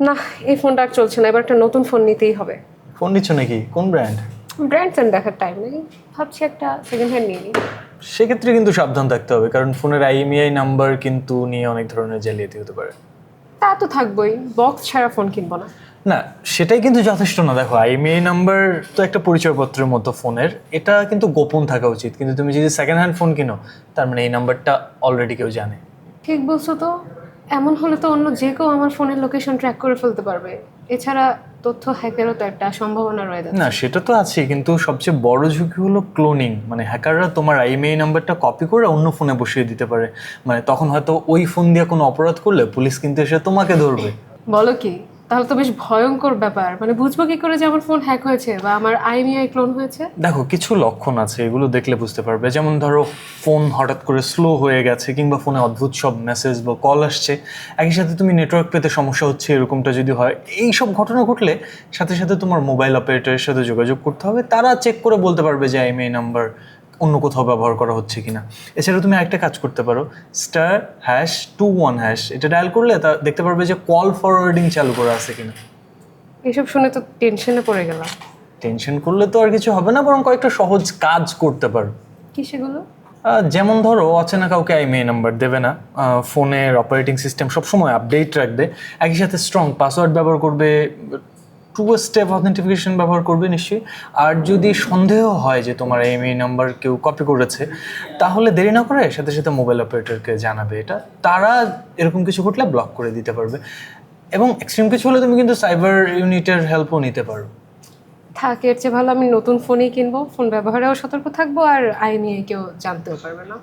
না, এই ফোনটা আর চলছে না, এবার একটা নতুন ফোন নিতেই হবে। ফোন নিচ্ছ নাকি? কোন ব্র্যান্ড? ব্র্যান্ড স্যান্ড দেখার টাইম নেই, ভাবছি একটা সেকেন্ড হ্যান্ড নিয়ে নিই। সেক্ষেত্রে কিন্তু সাবধান থাকতে হবে, কারণ ফোনের IMEI নাম্বার কিন্তু নিয়ে অনেক ধরনের জালিয়াতি হতে পারে। তা তো থাকবোই, বক্স ছাড়া ফোন কিনবো না। না, সেটাই কিন্তু যথেষ্ট না। দেখো, IMEI নাম্বার তো একটা পরিচয়পত্রের মতো ফোনের, এটা কিন্তু গোপন থাকা উচিত। কিন্তু তুমি যদি সেকেন্ড হ্যান্ড ফোন কিনো, তার মানে এই নাম্বারটা অলরেডি কেউ জানে। ঠিক বলছো তো, এমন হলে তো অন্য যে কেউ আমার ফোনের লোকেশন ট্র্যাক করে ফেলতে পারবে। এছাড়া তথ্য হ্যাকেরও তো একটা সম্ভাবনা রয়ে যাচ্ছে। না, সেটা তো আছে, কিন্তু সবচেয়ে বড় ঝুঁকি হলো ক্লোনিং। মানে হ্যাকাররা তোমার IMEI নাম্বারটা কপি করে অন্য ফোনে বসিয়ে দিতে পারে। মানে তখন হয়তো ওই ফোন দিয়ে কোনো অপরাধ করলে পুলিশ কিন্তু এসে তোমাকে ধরবে। বলো কি, তাহলে তো বেশ ভয়ঙ্কর ব্যাপার। মানে বুঝবো কি করে যে আমার ফোন হ্যাক হয়েছে বা আমার আইএমইআই ক্লোন হয়েছে? দেখো, কিছু লক্ষণ আছে, এগুলো দেখলে বুঝতে পারবে। যেমন ধরো, ফোন হঠাৎ করে স্লো হয়ে গেছে, কিংবা ফোনে অদ্ভুত সব মেসেজ বা কল আসছে, একই সাথে তুমি নেটওয়ার্ক পেতে সমস্যা হচ্ছে, এরকমটা যদি হয়, এই সব ঘটনা ঘটলে সাথে সাথে তোমার মোবাইল অপারেটরের সাথে যোগাযোগ করতে হবে। তারা চেক করে বলতে পারবে যে IMEI নাম্বার অন্য কোথাও ব্যবহার করা হচ্ছে কিনা। এছাড়া তুমি একটা কাজ করতে পারো, *#21# এটা ডায়াল করলে তা দেখতে পারবে যে কল ফরওয়ার্ডিং চালু করা আছে কিনা। এসব শুনে তো টেনশনে পড়ে গেলাম। টেনশন করলে তো আর কিছু হবে না, বরং কয়েকটা সহজ কাজ করতে পারো। কি সেগুলো? যেমন ধরো, অচেনা কাউকে IMEI নাম্বার দেবে না, ফোনের অপারেটিং সিস্টেম সবসময় আপডেট রাখবে, একই সাথে স্ট্রং পাসওয়ার্ড ব্যবহার করবে, 2 স্টেপ অথেন্টিফিকেশন ব্যবহার করবে নিশ্চয়ই। আর যদি সন্দেহ হয় যে তোমার IMEI নাম্বার কেউ কপি করেছে, তাহলে দেরি না করে সাথে সাথে মোবাইল অপারেটরকে জানাবে। এটা তারা এরকম কিছু ঘটলে ব্লক করে দিতে পারবে। এবং এক্সট্রিম কিছু হলে তুমি কিন্তু সাইবার ইউনিটের হেল্পও নিতে পারো। থাক, এর চেয়ে ভালো আমি নতুন ফোনই কিনবো, ফোন ব্যবহারেও সতর্ক থাকবো আর আইএমইআই কেউ জানতেও পারবে না।